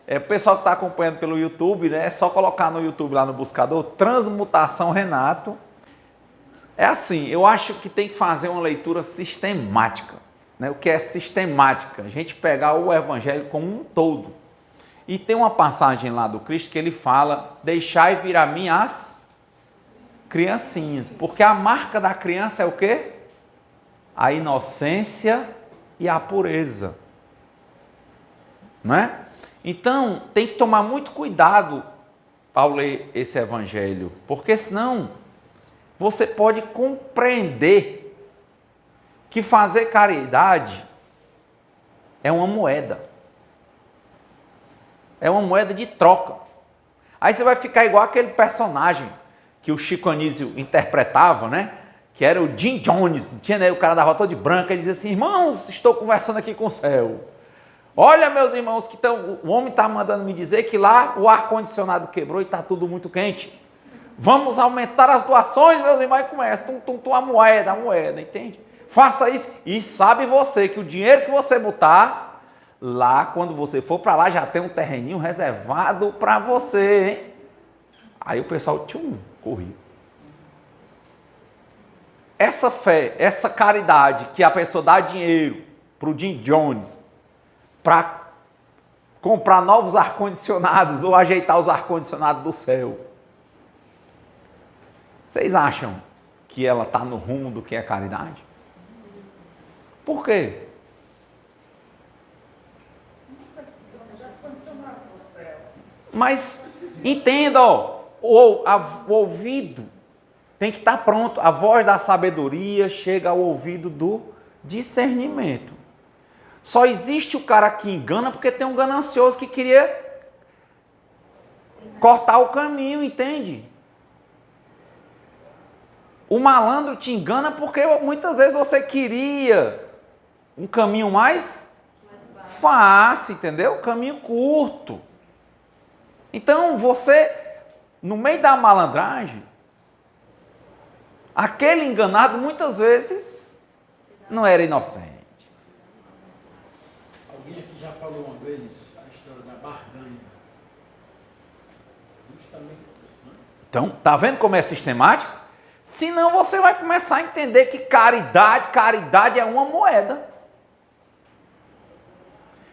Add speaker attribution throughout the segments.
Speaker 1: O pessoal que está acompanhando pelo YouTube, né? É só colocar no YouTube lá no buscador, Transmutação Renato. É assim, eu acho que tem que fazer uma leitura sistemática. Né? O que é sistemática? A gente pegar o Evangelho como um todo. E tem uma passagem lá do Cristo que ele fala, deixai vir a mim as criancinhas. Porque a marca da criança é o quê? A inocência e a pureza. Não é? Então, tem que tomar muito cuidado ao ler esse Evangelho. Porque senão, você pode compreender que fazer caridade é uma moeda. É uma moeda de troca. Aí você vai ficar igual aquele personagem que o Chico Anísio interpretava, né? Que era o Jim Jones. Tinha, né, o cara da Rota de Branca. Ele dizia assim, irmãos, estou conversando aqui com o céu. Olha, meus irmãos, que o homem está mandando me dizer que lá o ar-condicionado quebrou e está tudo muito quente. Vamos aumentar as doações, meus irmãos, e começa. A moeda, entende? Faça isso. E sabe você que o dinheiro que você botar, lá, quando você for para lá, já tem um terreninho reservado para você, hein? Aí o pessoal, corria. Essa fé, essa caridade que a pessoa dá dinheiro para o Jim Jones, para comprar novos ar-condicionados ou ajeitar os ar-condicionados do céu. Vocês acham que ela está no rumo do que é caridade? Por quê? Mas entenda, ó, o ouvido tem que estar pronto. A voz da sabedoria chega ao ouvido do discernimento. Só existe o cara que engana porque tem um ganancioso que queria cortar o caminho, entende? O malandro te engana porque muitas vezes você queria um caminho mais fácil, entendeu? Caminho curto. Então você, no meio da malandragem, aquele enganado muitas vezes não era inocente.
Speaker 2: Alguém aqui já falou uma vez a história da barganha. Justamente isso, né?
Speaker 1: Então, tá vendo como é sistemático? Senão você vai começar a entender que caridade é uma moeda.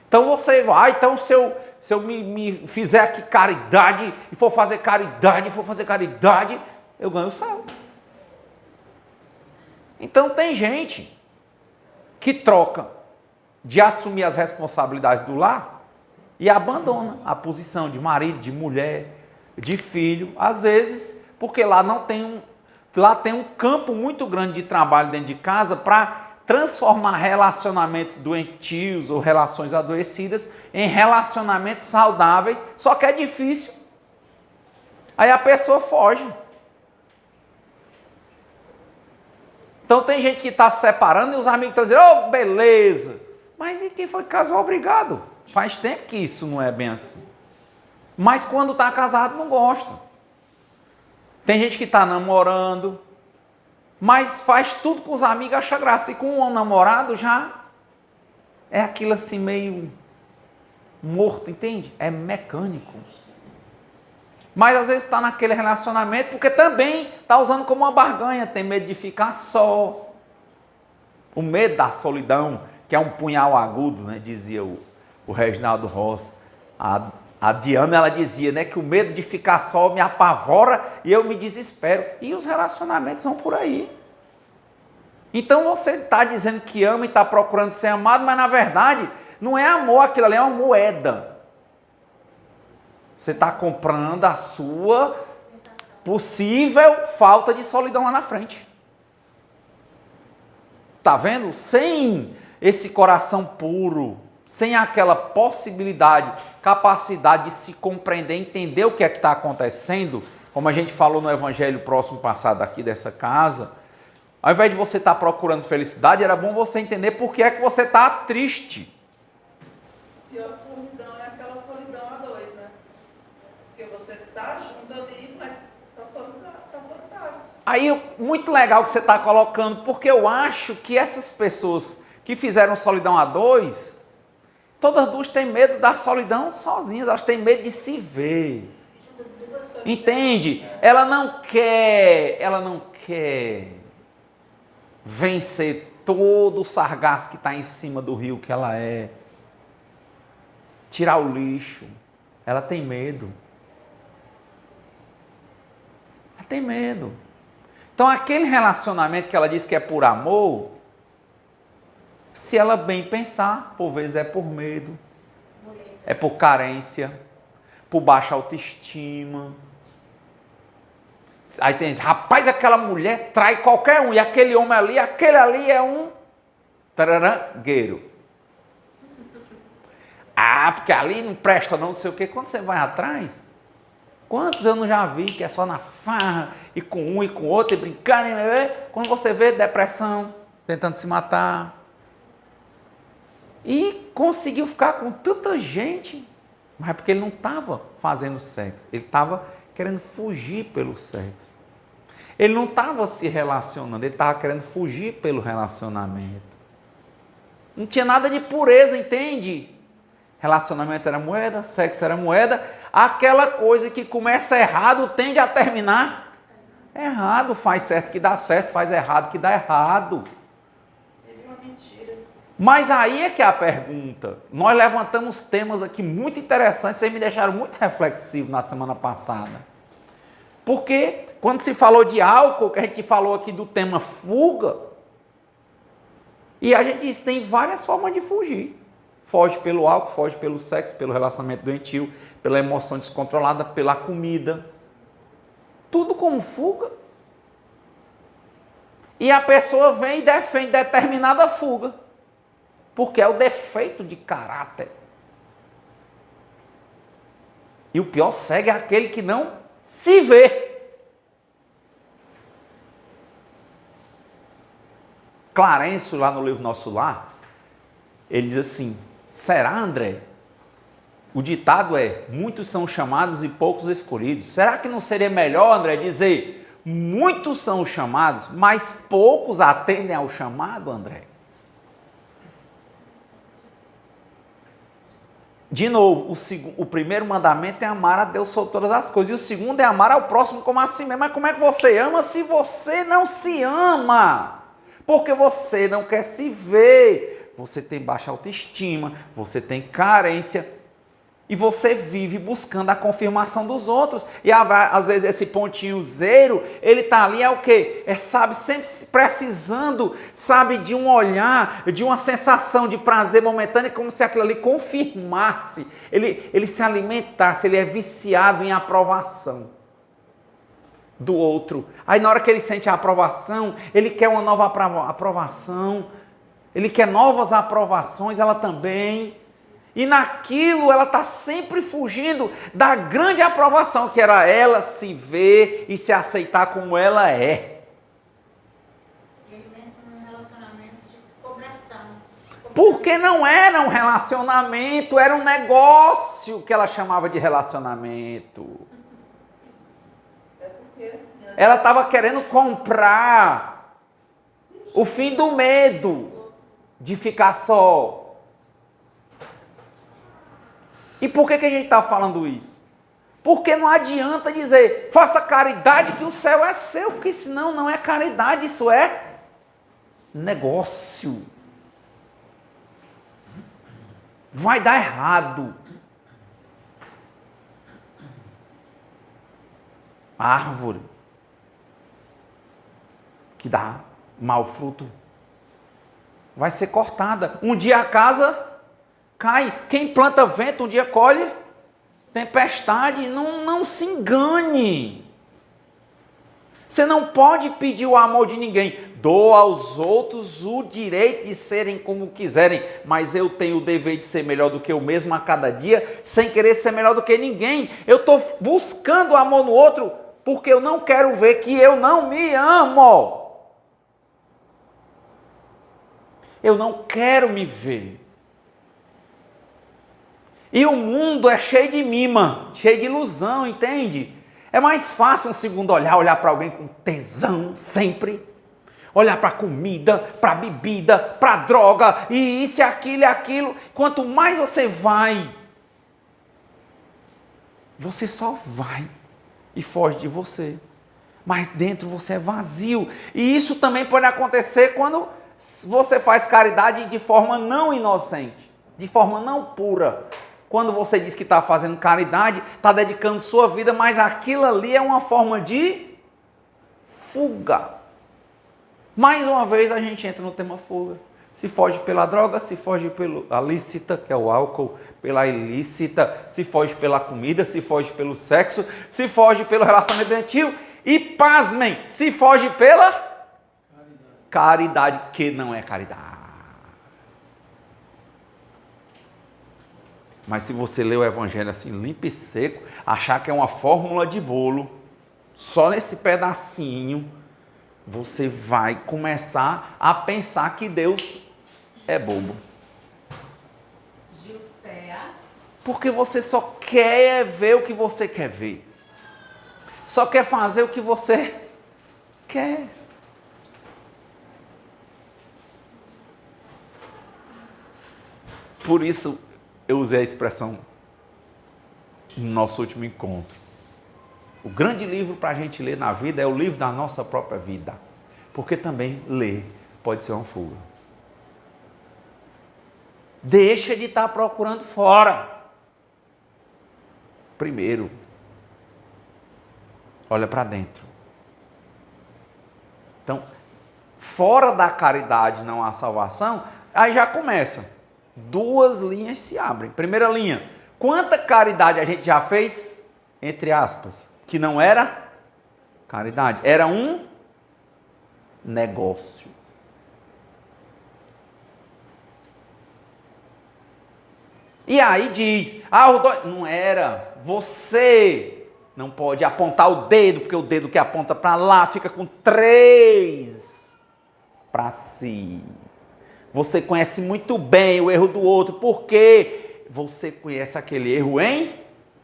Speaker 1: Então você vai, então se eu me fizer aqui caridade, e for fazer caridade, eu ganho o céu. Então tem gente que troca de assumir as responsabilidades do lar e abandona a posição de marido, de mulher, de filho, às vezes, porque lá tem um campo muito grande de trabalho dentro de casa para transformar relacionamentos doentios ou relações adoecidas em relacionamentos saudáveis, só que é difícil. Aí a pessoa foge. Então tem gente que está se separando e os amigos estão dizendo, beleza. Mas e quem foi que casou? Obrigado. Faz tempo que isso não é bem assim. Mas quando está casado não gosta. Tem gente que está namorando, mas faz tudo com os amigos, acha graça. E com o namorado já é aquilo assim meio morto, entende? É mecânico. Mas às vezes está naquele relacionamento porque também está usando como uma barganha, tem medo de ficar só. O medo da solidão, que é um punhal agudo, né? Dizia o Reginaldo Rossi. A Diana, ela dizia, né, que o medo de ficar só me apavora e eu me desespero. E os relacionamentos vão por aí. Então você está dizendo que ama e está procurando ser amado, mas na verdade não é amor, aquilo ali é uma moeda. Você está comprando a sua possível falta de solidão lá na frente. Está vendo? Sem esse coração puro, sem aquela possibilidade, capacidade de se compreender, entender o que é que está acontecendo, como a gente falou no evangelho próximo passado aqui dessa casa, ao invés de você estar procurando felicidade, era bom você entender por que é que você está triste.
Speaker 3: Pior solidão é aquela solidão a dois, né? Porque você está junto ali, mas está solitário.
Speaker 1: Aí, muito legal que você está colocando, porque eu acho que essas pessoas que fizeram solidão a dois, Todas duas têm medo da solidão sozinhas, elas têm medo de se ver. Entende? Ela não quer vencer todo o sargaço que está em cima do rio que ela é. Tirar o lixo. Ela tem medo. Ela tem medo. Então aquele relacionamento que ela diz que é por amor, se ela bem pensar, por vezes é por medo, é por carência, por baixa autoestima. Aí tem, rapaz, aquela mulher trai qualquer um, e aquele homem ali, aquele ali é um tararangueiro. Ah, porque ali não presta não sei o quê. Quando você vai atrás, quantos eu não já vi que é só na farra, e com um e com outro, e brincando, quando você vê depressão, tentando se matar. E conseguiu ficar com tanta gente, mas é porque ele não estava fazendo sexo, ele estava querendo fugir pelo sexo. Ele não estava se relacionando, ele estava querendo fugir pelo relacionamento. Não tinha nada de pureza, entende? Relacionamento era moeda, sexo era moeda. Aquela coisa que começa errado tende a terminar errado. Faz certo que dá certo, faz errado que dá errado. Mas aí é que é a pergunta. Nós levantamos temas aqui muito interessantes, vocês me deixaram muito reflexivo na semana passada. Porque quando se falou de álcool, que a gente falou aqui do tema fuga, e a gente disse, tem várias formas de fugir. Foge pelo álcool, foge pelo sexo, pelo relacionamento doentio, pela emoção descontrolada, pela comida. Tudo como fuga. E a pessoa vem e defende determinada fuga. Porque é o defeito de caráter. E o pior cego é aquele que não se vê. Clarencio, lá no livro Nosso Lar, ele diz assim, será, André? O ditado é, muitos são chamados e poucos escolhidos. Será que não seria melhor, André, dizer, muitos são chamados, mas poucos atendem ao chamado, André? De novo, o primeiro mandamento é amar a Deus sobre todas as coisas. E o segundo é amar ao próximo como a si mesmo. Mas como é que você ama se você não se ama? Porque você não quer se ver. Você tem baixa autoestima, você tem carência. E você vive buscando a confirmação dos outros. E às vezes esse pontinho zero, ele está ali é o quê? É, sabe, sempre precisando, sabe, de um olhar, de uma sensação de prazer momentâneo, como se aquilo ali confirmasse, ele se alimentasse, ele é viciado em aprovação do outro. Aí na hora que ele sente a aprovação, ele quer uma nova aprovação, ele quer novas aprovações, ela também... E naquilo ela está sempre fugindo da grande aprovação, que era ela se ver e se aceitar como ela é.
Speaker 4: E ele vem com um relacionamento de cobração.
Speaker 1: Porque não era um relacionamento, era um negócio que ela chamava de relacionamento.
Speaker 3: É porque assim...
Speaker 1: Ela estava querendo comprar o fim do medo de ficar só. E por que a gente está falando isso? Porque não adianta dizer, faça caridade que o céu é seu, porque senão não é caridade, isso é negócio. Vai dar errado. A árvore que dá mau fruto vai ser cortada. Um dia a casa cai. Quem planta vento, um dia colhe tempestade. Não se engane. Você não pode pedir o amor de ninguém. Dou aos outros o direito de serem como quiserem, mas eu tenho o dever de ser melhor do que eu mesmo a cada dia, sem querer ser melhor do que ninguém. Eu estou buscando o amor no outro, porque eu não quero ver que eu não me amo. Eu não quero me ver. E o mundo é cheio de mima, cheio de ilusão, entende? É mais fácil um segundo olhar para alguém com tesão sempre. olhar para a comida, para a bebida, para a droga, e isso, e aquilo, e aquilo. Quanto mais você vai, você só vai e foge de você. Mas dentro você é vazio. E isso também pode acontecer quando você faz caridade de forma não inocente, de forma não pura. Quando você diz que está fazendo caridade, está dedicando sua vida, mas aquilo ali é uma forma de fuga. Mais uma vez a gente entra no tema fuga. Se foge pela droga, se foge pela lícita, que é o álcool, pela ilícita, se foge pela comida, se foge pelo sexo, se foge pelo relacionamento doentio e, pasmem, se foge pela caridade, que não é caridade. Mas se você ler o evangelho assim, limpo e seco, achar que é uma fórmula de bolo, só nesse pedacinho, você vai começar a pensar que Deus é bobo.
Speaker 5: Gilcea.
Speaker 1: Porque você só quer ver o que você quer ver. Só quer fazer o que você quer. Por isso eu usei a expressão no nosso último encontro. O grande livro para a gente ler na vida é o livro da nossa própria vida. Porque também ler pode ser uma fuga. Deixa de estar procurando fora. Primeiro, olha para dentro. Então, fora da caridade não há salvação, aí já começa. Duas linhas se abrem. Primeira linha, quanta caridade a gente já fez, entre aspas, que não era caridade, era um negócio. E aí diz, não era, você não pode apontar o dedo, porque o dedo que aponta para lá fica com 3 para si. Você conhece muito bem o erro do outro, porque você conhece aquele erro em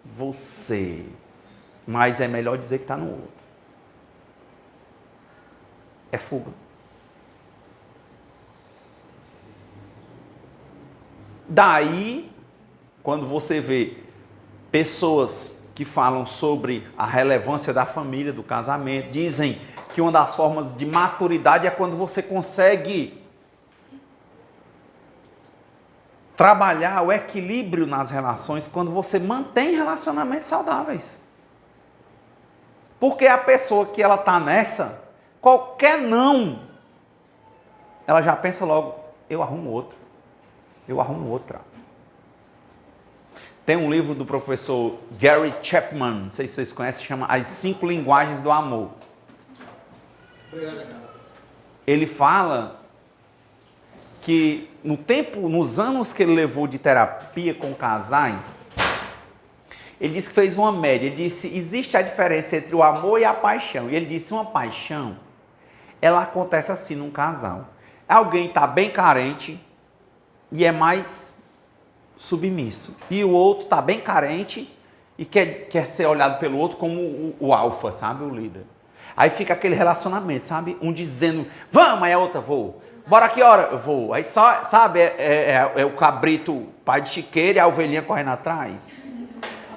Speaker 1: você. Mas é melhor dizer que está no outro. É fuga. Daí, quando você vê pessoas que falam sobre a relevância da família, do casamento, dizem que uma das formas de maturidade é quando você consegue trabalhar o equilíbrio nas relações, quando você mantém relacionamentos saudáveis. Porque a pessoa que ela está nessa, qualquer não, ela já pensa logo, eu arrumo outro, eu arrumo outra. Tem um livro do professor Gary Chapman, não sei se vocês conhecem, chama As 5 Linguagens do Amor. Ele fala que nos anos que ele levou de terapia com casais, ele disse que fez uma média. Ele disse, existe a diferença entre o amor e a paixão. E ele disse, uma paixão, ela acontece assim num casal. Alguém está bem carente e é mais submisso. E o outro está bem carente e quer ser olhado pelo outro como o alfa, sabe? O líder. Aí fica aquele relacionamento, sabe? Um dizendo, vamos, aí a outra, vou. Bora que hora? Eu vou. Aí só, sabe, é o cabrito pai de chiqueiro e a ovelhinha correndo atrás.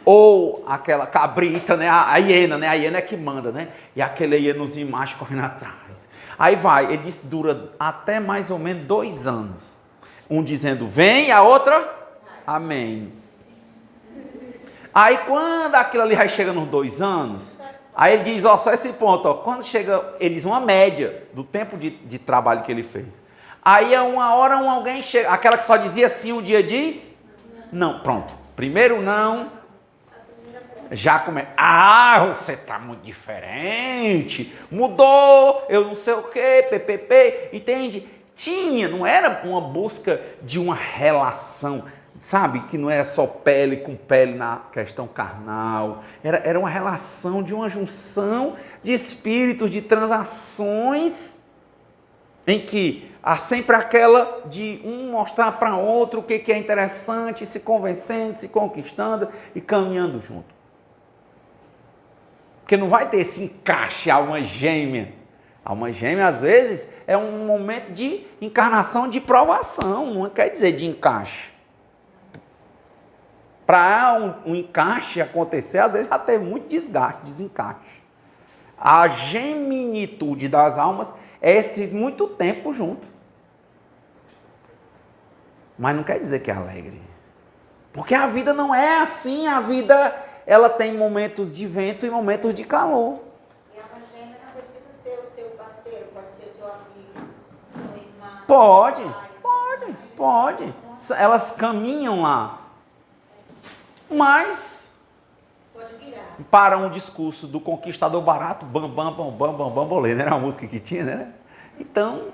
Speaker 1: Ou aquela cabrita, né? A hiena, né? A hiena é que manda, né? E aquele hienozinho macho correndo atrás. Aí vai, ele disse, dura até mais ou menos 2 anos. Um dizendo, vem, e a outra, amém. Aí quando aquilo ali vai chega nos 2 anos, aí ele diz, ó, só esse ponto, ó, quando chega, ele diz uma média do tempo de trabalho que ele fez. Aí a uma hora alguém chega, aquela que só dizia sim um dia diz, não, pronto. Primeiro não, já começa, você tá muito diferente, mudou, eu não sei o que, ppp, entende? Não era uma busca de uma relação, sabe, que não era só pele com pele na questão carnal, era uma relação de uma junção de espíritos, de transações, em que há sempre aquela de um mostrar para outro o que é interessante, se convencendo, se conquistando e caminhando junto. Porque não vai ter esse encaixe, alma gêmea, Alma gêmea, às vezes, é um momento de encarnação de provação, não quer dizer de encaixe. Para um encaixe acontecer, às vezes já teve muito desgaste, desencaixe. A geminitude das almas é esse muito tempo junto. Mas não quer dizer que é alegre. Porque a vida não é assim, a vida ela tem momentos de vento e momentos de calor.
Speaker 4: E a alma gêmea não precisa ser o seu parceiro, pode ser seu amigo, sua irmã.
Speaker 1: Pode,
Speaker 4: pai,
Speaker 1: pode. Elas caminham lá. Mas,
Speaker 4: pode virar.
Speaker 1: para um discurso do conquistador barato, bam, bam, bam, bam, bam, bambolê, não era uma música que tinha, né? Então,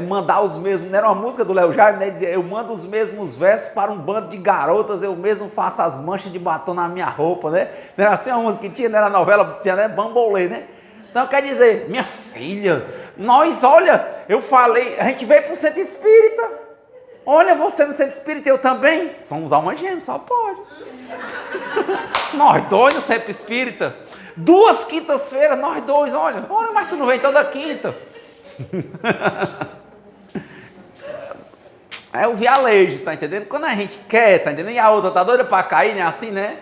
Speaker 1: mandar os mesmos, não era uma música do Léo Jaime, né? Dizia, eu mando os mesmos versos para um bando de garotas, eu mesmo faço as manchas de batom na minha roupa, né? Não era assim uma música que tinha, não era novela, tinha, né? Bambolê, né? Então, quer dizer, minha filha, nós, olha, eu falei, a gente veio para o centro espírita. Olha, você no centro espírita, eu também. Somos almas gêmeas, só pode. Nós dois no centro espírita. 2 quintas-feiras, nós dois, olha, mas tu não vem toda quinta. É o vialejo, tá entendendo? Quando a gente quer, tá entendendo? E a outra tá doida pra cair, né? Assim, né?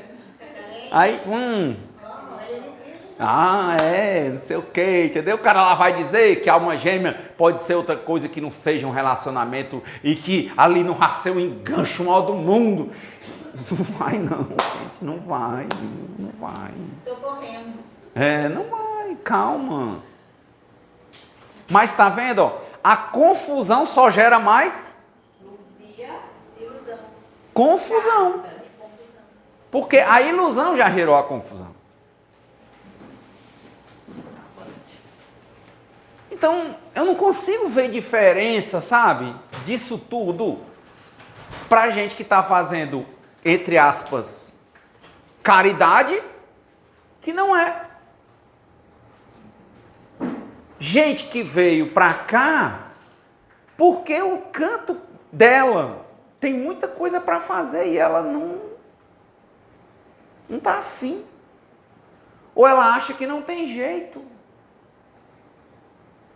Speaker 1: Aí, não sei o que, entendeu? O cara lá vai dizer que a alma gêmea pode ser outra coisa que não seja um relacionamento e que ali não vai ser o engancho maior do mundo. Não vai não, gente, não vai.
Speaker 4: Estou correndo.
Speaker 1: Não vai, calma. Mas tá vendo, ó, a confusão só gera mais
Speaker 4: Ilusão.
Speaker 1: confusão. Porque a ilusão já gerou a confusão. Então, eu não consigo ver diferença, sabe, disso tudo, pra gente que está fazendo, entre aspas, caridade, que não é. Gente que veio pra cá, porque o canto dela tem muita coisa para fazer e ela não está afim. Ou ela acha que não tem jeito.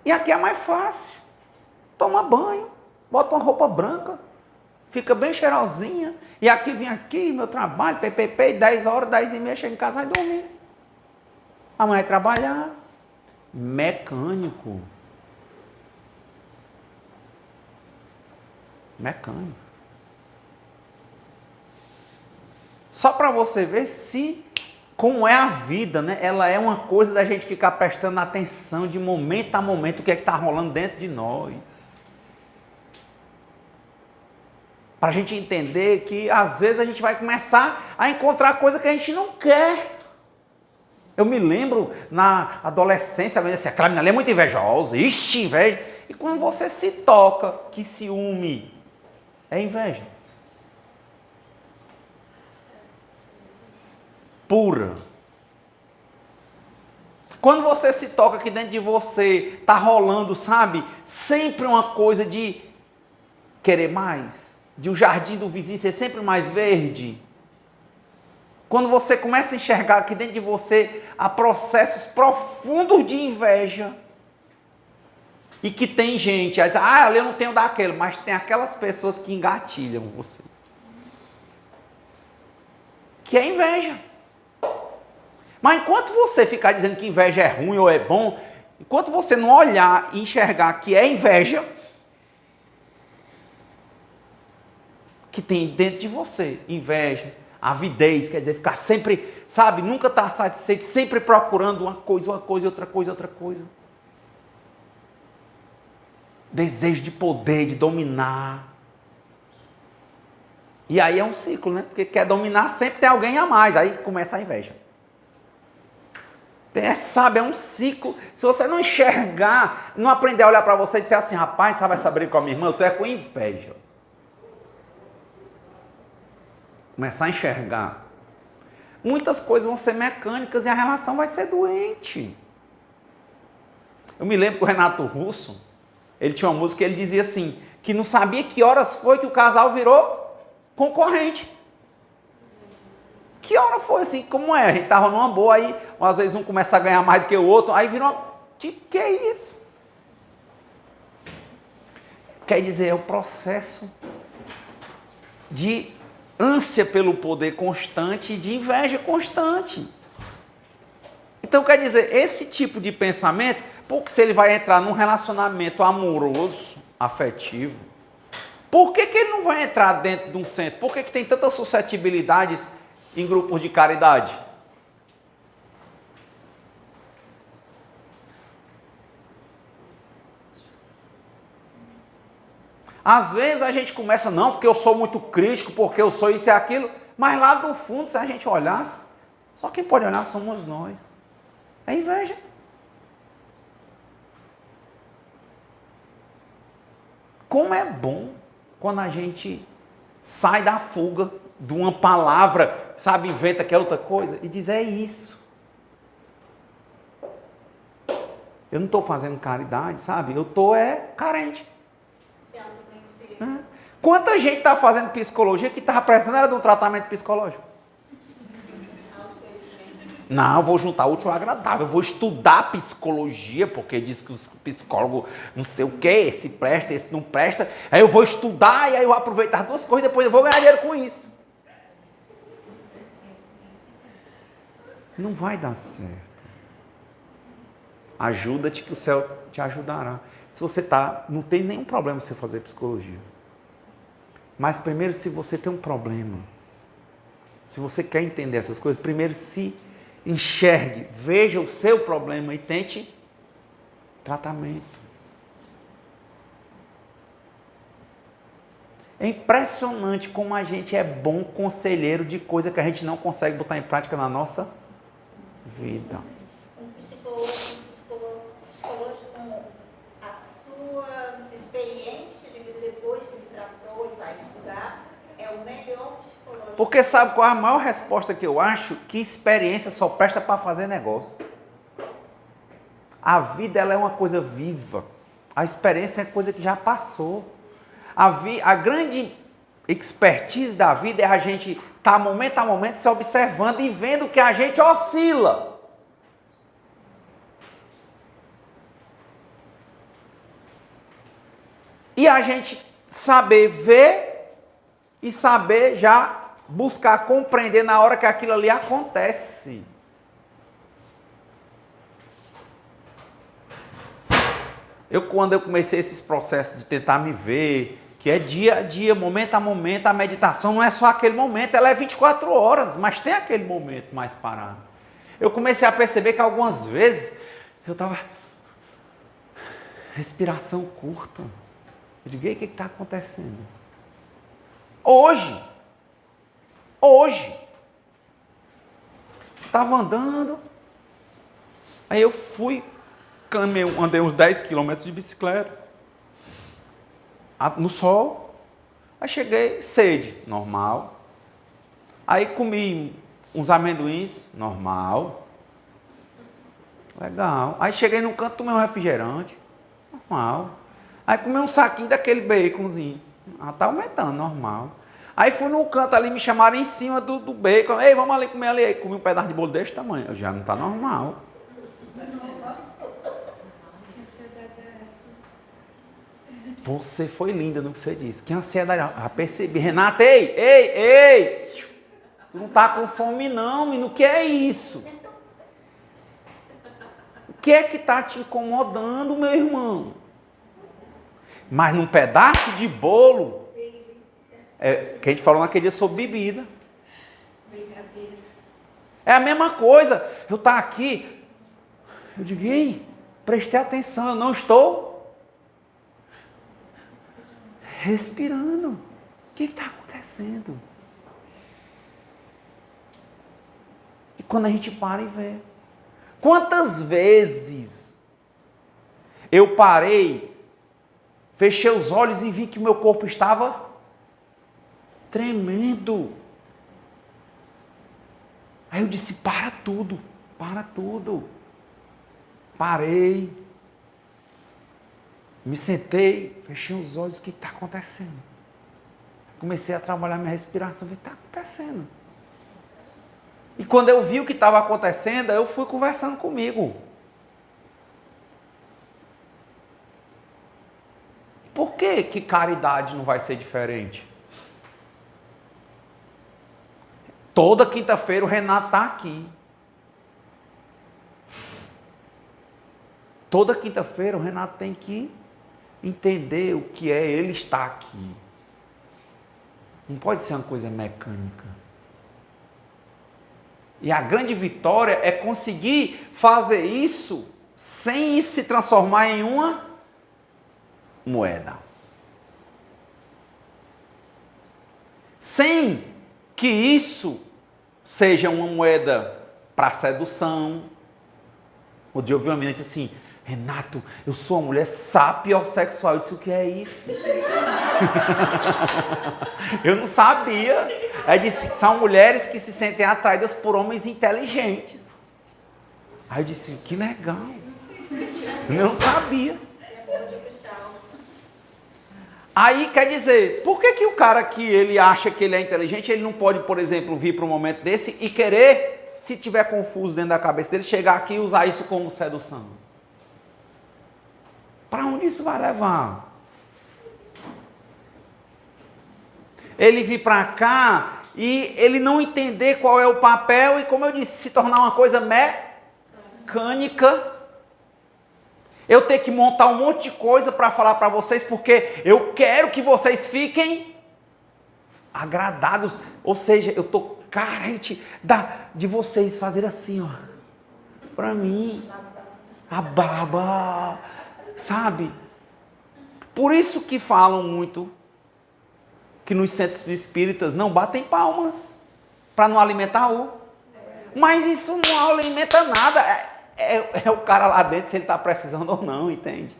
Speaker 1: E aqui é mais fácil. Toma banho, bota uma roupa branca, fica bem cheirosinha. E aqui vem aqui, meu trabalho, PPP, 10 horas, 10h30, chega em casa e vai dormir. Amanhã vai trabalhar. Mecânico. Só para você ver como é a vida, né? Ela é uma coisa da gente ficar prestando atenção de momento a momento o que é que está rolando dentro de nós. Para a gente entender que às vezes a gente vai começar a encontrar coisa que a gente não quer. Eu me lembro na adolescência, assim, aquela menina ali é muito invejosa, inveja. E quando você se toca que ciúme é inveja. Pura. Quando você se toca que dentro de você está rolando, sabe, sempre uma coisa de querer mais, de o jardim do vizinho ser sempre mais verde. Quando você começa a enxergar que dentro de você há processos profundos de inveja. E que tem gente, a dizer, ali eu não tenho daquele, mas tem aquelas pessoas que engatilham você. Que é inveja. Mas enquanto você ficar dizendo que inveja é ruim ou é bom, enquanto você não olhar e enxergar que é inveja, que tem dentro de você, inveja, avidez, quer dizer, ficar sempre, sabe, nunca estar satisfeito, sempre procurando uma coisa, outra coisa. Desejo de poder, de dominar. E aí é um ciclo, né? Porque quer dominar, sempre tem alguém a mais, aí começa a inveja. Sabe, é um ciclo. Se você não enxergar, não aprender a olhar para você e dizer assim, rapaz, sabe essa briga com a minha irmã? Eu estou com inveja. Começar a enxergar. Muitas coisas vão ser mecânicas e a relação vai ser doente. Eu me lembro que o Renato Russo, ele tinha uma música que ele dizia assim, que não sabia que horas foi que o casal virou concorrente. Que hora foi assim? Como é? A gente estava numa boa, aí às vezes um começa a ganhar mais do que o outro, aí virou Que é isso? Quer dizer, é o processo de ânsia pelo poder constante e de inveja constante. Então, quer dizer, esse tipo de pensamento, porque se ele vai entrar num relacionamento amoroso, afetivo, por que ele não vai entrar dentro de um centro? Por que tem tantas suscetibilidades em grupos de caridade? Às vezes a gente começa, não, porque eu sou muito crítico, porque eu sou isso e aquilo, mas lá no fundo, se a gente olhasse, só quem pode olhar somos nós. É inveja. Como é bom quando a gente sai da fuga de uma palavra, sabe, inventa que é outra coisa, e diz, é isso. Eu não estou fazendo caridade, sabe? Eu estou carente. Quanta gente está fazendo psicologia que estava precisando era de um tratamento psicológico? Não, eu vou juntar útil ao agradável, eu vou estudar psicologia, porque diz que os psicólogos não sei o que, esse presta, esse não presta, aí eu vou estudar e aí eu vou aproveitar as duas coisas, depois eu vou ganhar dinheiro com isso. Não vai dar certo. Ajuda-te que o céu te ajudará. Se você não tem nenhum problema você fazer psicologia. Mas primeiro, se você tem um problema, se você quer entender essas coisas, primeiro se enxergue, veja o seu problema e tente tratamento. É impressionante como a gente é bom conselheiro de coisa que a gente não consegue botar em prática na nossa vida.
Speaker 4: Um psicólogo com a sua experiência de vida depois que se tratou e vai estudar, é o melhor psicólogo.
Speaker 1: Porque sabe qual é a maior resposta que eu acho? Que experiência só presta para fazer negócio. A vida ela é uma coisa viva. A experiência é coisa que já passou. A grande expertise da vida é a gente estar momento a momento se observando e vendo que a gente oscila. E a gente saber ver e saber já buscar compreender na hora que aquilo ali acontece. Quando eu comecei esses processos de tentar me ver, que é dia a dia, momento a momento, a meditação não é só aquele momento, ela é 24 horas, mas tem aquele momento mais parado. Eu comecei a perceber que algumas vezes eu estava... respiração curta. Eu digo, o que está acontecendo? Hoje, estava andando, aí eu fui, andei uns 10 quilômetros de bicicleta, no sol, aí cheguei, sede, normal, aí comi uns amendoins, normal, legal, aí cheguei num canto, tomei um refrigerante, normal, aí comi um saquinho daquele baconzinho, tá aumentando, normal. Aí fui num canto ali, me chamaram em cima do bacon. Ei, vamos ali comer ali. Aí comi um pedaço de bolo desse tamanho. Já não está normal. Você foi linda no que você disse. Que ansiedade. Já percebi. Renata, ei. Tu não está com fome não, menino. O que é isso? O que é que está te incomodando, meu irmão? Mas num pedaço de bolo... que a gente falou naquele dia sobre bebida.
Speaker 4: Brincadeira.
Speaker 1: É a mesma coisa. Eu estou aqui, eu digo, ei, prestei atenção, eu não estou respirando. O que está acontecendo? E quando a gente para e vê. Quantas vezes eu parei, fechei os olhos e vi que o meu corpo estava tremendo. Aí eu disse, para tudo. Parei. Me sentei, fechei os olhos, o que está acontecendo? Comecei a trabalhar minha respiração, o que está acontecendo? E quando eu vi o que estava acontecendo, eu fui conversando comigo. que caridade não vai ser diferente? Toda quinta-feira o Renato está aqui. Toda quinta-feira o Renato tem que entender o que é ele estar aqui. Não pode ser uma coisa mecânica. E a grande vitória é conseguir fazer isso sem isso se transformar em uma moeda. Sem que isso seja uma moeda para sedução. O dia eu vi uma menina e disse assim: Renato, eu sou uma mulher sapiosexual. Eu disse: o que é isso? Eu não sabia. Aí disse: são mulheres que se sentem atraídas por homens inteligentes. Aí eu disse: que legal. Não sabia. Aí quer dizer, por que o cara que ele acha que ele é inteligente, ele não pode, por exemplo, vir para um momento desse e querer, se tiver confuso dentro da cabeça dele, chegar aqui e usar isso como sedução? Para onde isso vai levar? Ele vir para cá e ele não entender qual é o papel e, como eu disse, se tornar uma coisa mecânica. Eu ter que montar um monte de coisa para falar para vocês, porque eu quero que vocês fiquem agradados. Ou seja, eu estou carente de vocês fazerem assim, ó, para mim, a baba, sabe? Por isso que falam muito que nos centros espíritas não batem palmas para não alimentar o. Mas isso não alimenta nada. É o cara lá dentro se ele está precisando ou não, entende?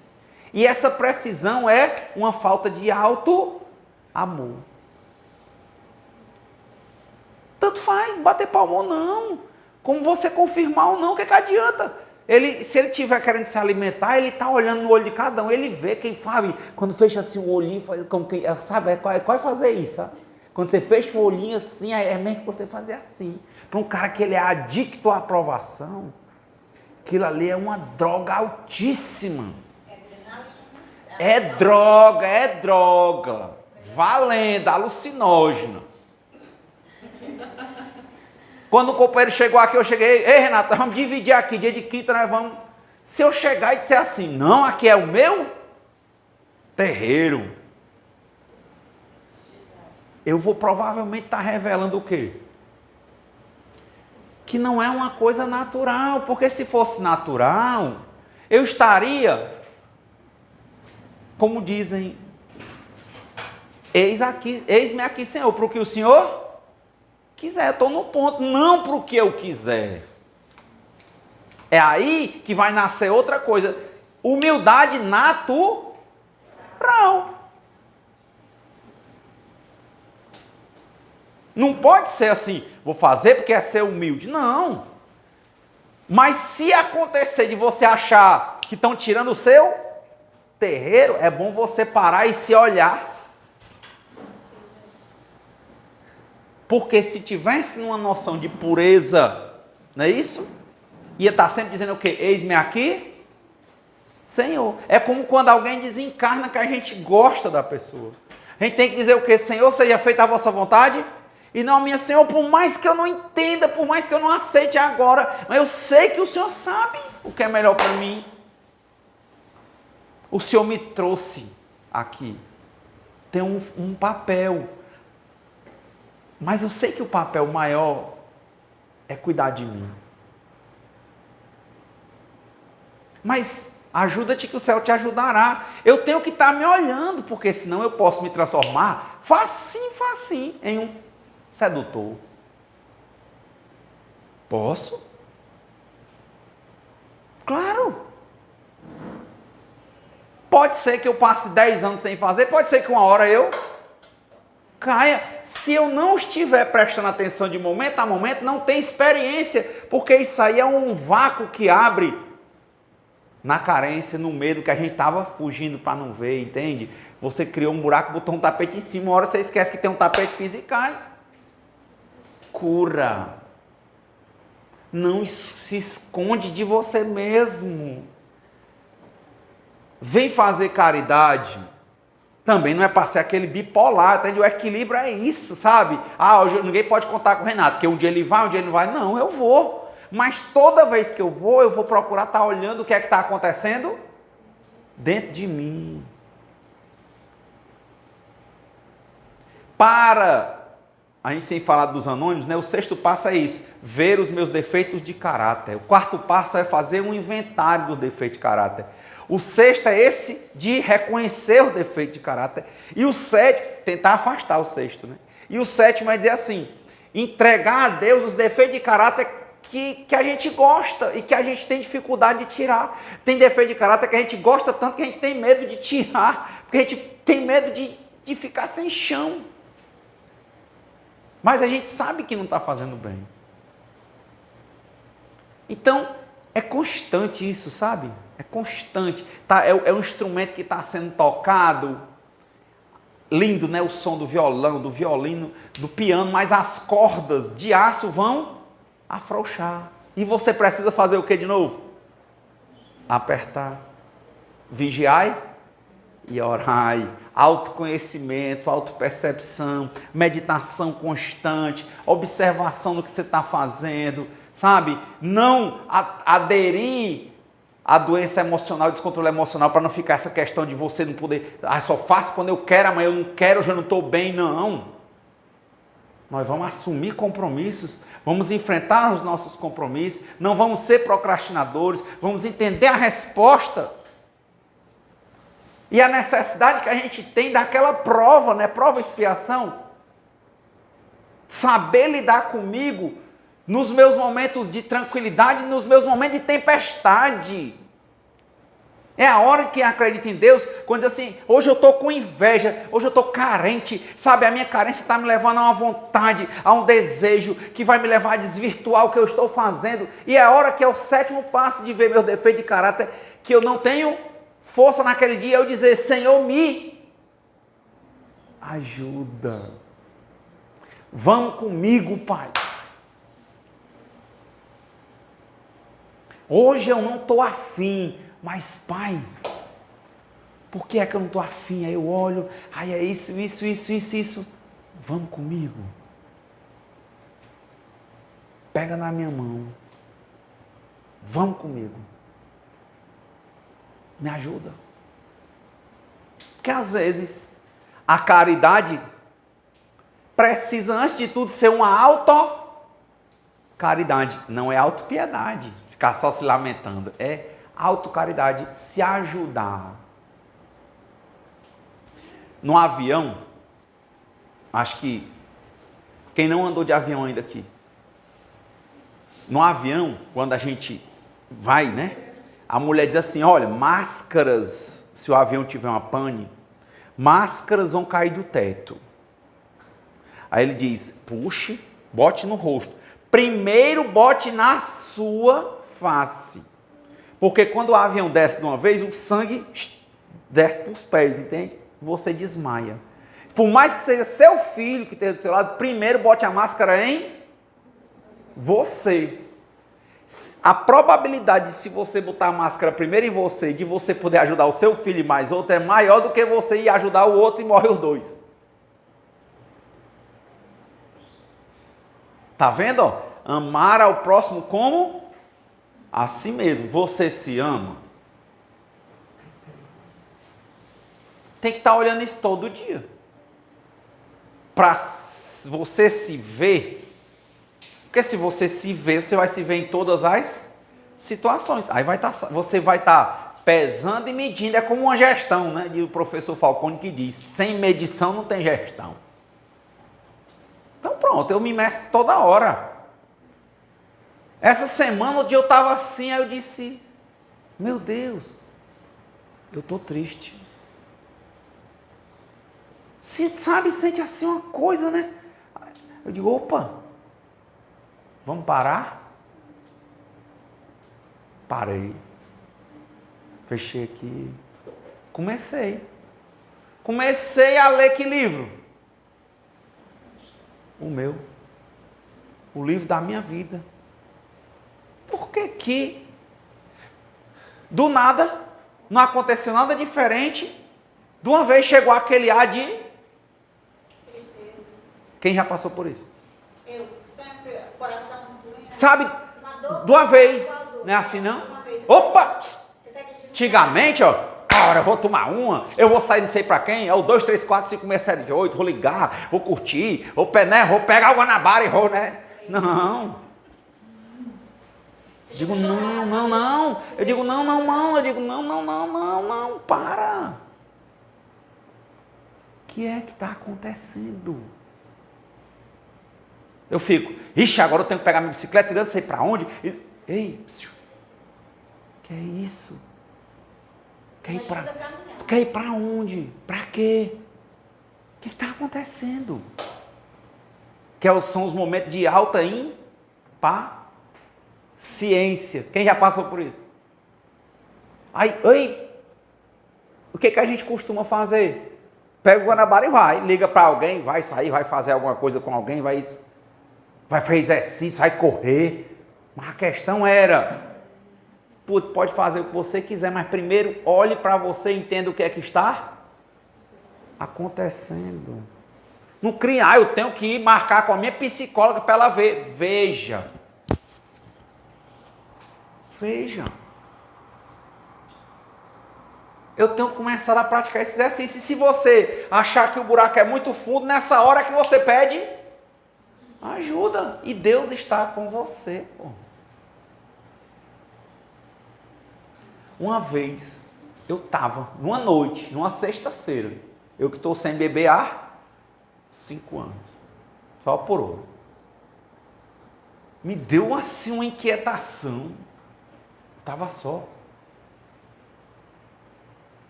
Speaker 1: E essa precisão é uma falta de auto-amor. Tanto faz bater palma ou não. Como você confirmar ou não, o que adianta? Se ele estiver querendo se alimentar, ele está olhando no olho de cada um. Ele vê quem faz. Quando fecha assim o olhinho, como quem, sabe? Qual é fazer isso? Sabe? Quando você fecha o olhinho assim, é mesmo que você fazer assim. Para um cara que ele é adicto à aprovação, aquilo ali é uma droga altíssima. É droga. Valendo, alucinógena. Quando o companheiro chegou aqui, eu cheguei: ei, Renato, vamos dividir aqui, dia de quinta nós vamos. Se eu chegar e disser assim: não, aqui é o meu terreiro, eu vou provavelmente estar revelando o quê? Que não é uma coisa natural, porque se fosse natural, eu estaria, como dizem, eis-me aqui, Senhor, para o que o Senhor quiser. Eu estou no ponto, não para o que eu quiser. É aí que vai nascer outra coisa, humildade natural. Não pode ser assim, vou fazer porque é ser humilde. Não. Mas se acontecer de você achar que estão tirando o seu terreiro, é bom você parar e se olhar. Porque se tivesse uma noção de pureza, não é isso? Ia estar sempre dizendo o quê? Eis-me aqui, Senhor. É como quando alguém desencarna que a gente gosta da pessoa. A gente tem que dizer o quê? Senhor, seja feita a vossa vontade. E não, minha Senhor, por mais que eu não entenda, por mais que eu não aceite agora, mas eu sei que o Senhor sabe o que é melhor para mim. O Senhor me trouxe aqui. Tem um papel. Mas eu sei que o papel maior é cuidar de mim. Mas ajuda-te que o céu te ajudará. Eu tenho que estar me olhando, porque senão eu posso me transformar facinho em um sedutor. Posso? Claro. Pode ser que eu passe 10 anos sem fazer, pode ser que uma hora eu caia. Se eu não estiver prestando atenção de momento a momento, não tem experiência, porque isso aí é um vácuo que abre na carência, no medo que a gente estava fugindo para não ver, entende? Você criou um buraco, botou um tapete em cima, uma hora você esquece que tem um tapete, pisa e cai. Cura. Não se esconde de você mesmo. Vem fazer caridade Também não é para ser aquele bipolar, entende? O equilíbrio é isso, sabe? Ah, hoje ninguém pode contar com o Renato, porque um dia ele vai, um dia ele não vai. Não, eu vou. Mas toda vez que eu vou procurar estar olhando o que é que está acontecendo dentro de mim. A gente tem falado dos anônimos, né? O 6º passo é isso, ver os meus defeitos de caráter. O 4º passo é fazer um inventário do defeito de caráter. O 6º é esse de reconhecer o defeito de caráter. E o 7º, tentar afastar o 6º, né? E o 7º é dizer assim, entregar a Deus os defeitos de caráter que a gente gosta e que a gente tem dificuldade de tirar. Tem defeito de caráter que a gente gosta tanto que a gente tem medo de tirar, porque a gente tem medo de ficar sem chão. Mas a gente sabe que não está fazendo bem. Então, é constante isso, sabe? É constante. Tá? É um instrumento que está sendo tocado. Lindo, né? O som do violão, do violino, do piano, mas as cordas de aço vão afrouxar. E você precisa fazer o que de novo? Apertar. Vigiai e orai. Autoconhecimento, autopercepção, meditação constante, observação do que você está fazendo, sabe? Não aderir à doença emocional, descontrole emocional, para não ficar essa questão de você não poder, só faço quando eu quero, amanhã eu não quero, eu já não estou bem, não. Nós vamos assumir compromissos, vamos enfrentar os nossos compromissos, não vamos ser procrastinadores, vamos entender a resposta. E a necessidade que a gente tem daquela prova, né? Prova expiação. Saber lidar comigo nos meus momentos de tranquilidade, nos meus momentos de tempestade. É a hora que acredita em Deus, quando diz assim, hoje eu estou com inveja, hoje eu estou carente, sabe? A minha carência está me levando a uma vontade, a um desejo que vai me levar a desvirtuar o que eu estou fazendo. E é a hora que é o 7º passo de ver meu defeito de caráter, que eu não tenho força naquele dia, eu dizer, Senhor, me ajuda. Vamos comigo, Pai. Hoje eu não estou afim, mas, Pai, por que é que eu não estou afim? Aí eu olho, é isso. Vamos comigo. Pega na minha mão. Vamos comigo. Me ajuda. Porque às vezes a caridade precisa, antes de tudo, ser uma autocaridade. Não é autopiedade, ficar só se lamentando. É autocaridade, se ajudar. No avião, acho que quem não andou de avião ainda aqui, no avião, quando a gente vai, né? A mulher diz assim, olha, máscaras, se o avião tiver uma pane, máscaras vão cair do teto. Aí ele diz, puxe, bote no rosto. Primeiro bote na sua face. Porque quando o avião desce de uma vez, o sangue desce para os pés, entende? Você desmaia. Por mais que seja seu filho que esteja do seu lado, primeiro bote a máscara em você. A probabilidade de, se você botar a máscara primeiro em você, de você poder ajudar o seu filho e mais outro, é maior do que você ir ajudar o outro e morrer os dois. Tá vendo? Ó? Amar ao próximo como a si mesmo. Você se ama? Tem que estar olhando isso todo dia. Para você se ver. Porque se você se vê, você vai se ver em todas as situações. Aí você vai estar pesando e medindo. É como uma gestão, né? E o professor Falcone que diz, sem medição não tem gestão. Então pronto, eu me meço toda hora. Essa semana, o dia eu estava assim, aí eu disse, meu Deus, eu estou triste. Sente assim uma coisa, né? Eu digo, opa, vamos parar? Parei. Fechei aqui. Comecei a ler que livro? O meu. O livro da minha vida. Por que do nada não aconteceu nada diferente De uma vez chegou aquele ar de...
Speaker 4: Tristeza.
Speaker 1: Quem já passou por isso?
Speaker 4: Eu sempre, coração doendo.
Speaker 1: Sabe,
Speaker 4: Uma dor.
Speaker 1: de uma vez.
Speaker 4: Uma dor.
Speaker 1: Não é assim não?
Speaker 4: Uma vez.
Speaker 1: Opa!
Speaker 4: Você tá acreditando?
Speaker 1: Antigamente, ó, agora eu vou tomar uma, eu vou sair não sei pra quem, é o 2, 3, 4, 5, 6, 7, 8, vou ligar, vou curtir, vou pegar o Guanabara e vou, né? Não. Eu digo, não, não, não. Eu digo, não, não, não. Eu digo, não, não, não, não, não, para. O que é que está acontecendo? Eu fico, ixi, agora eu tenho que pegar minha bicicleta e não sei para onde. Ei, psiu, que é isso? Quer ir para onde? Para quê? O que está acontecendo? São os momentos de alta impaciência. Quem já passou por isso? Aí, oi, o que a gente costuma fazer? Pega o Guanabara e vai, liga para alguém, vai sair, vai fazer alguma coisa com alguém, vai fazer exercício, vai correr. Mas a questão era, pode fazer o que você quiser, mas primeiro olhe para você e entenda o que é que está acontecendo. Não cria, eu tenho que ir marcar com a minha psicóloga para ela ver. Veja. Eu tenho que começar a praticar esse exercício. E se você achar que o buraco é muito fundo, nessa hora que você pede ajuda. E Deus está com você. Pô. Uma vez, eu estava, numa noite, numa sexta-feira, eu que estou sem beber há 5 anos, só por ouro. Me deu assim uma inquietação. Estava só.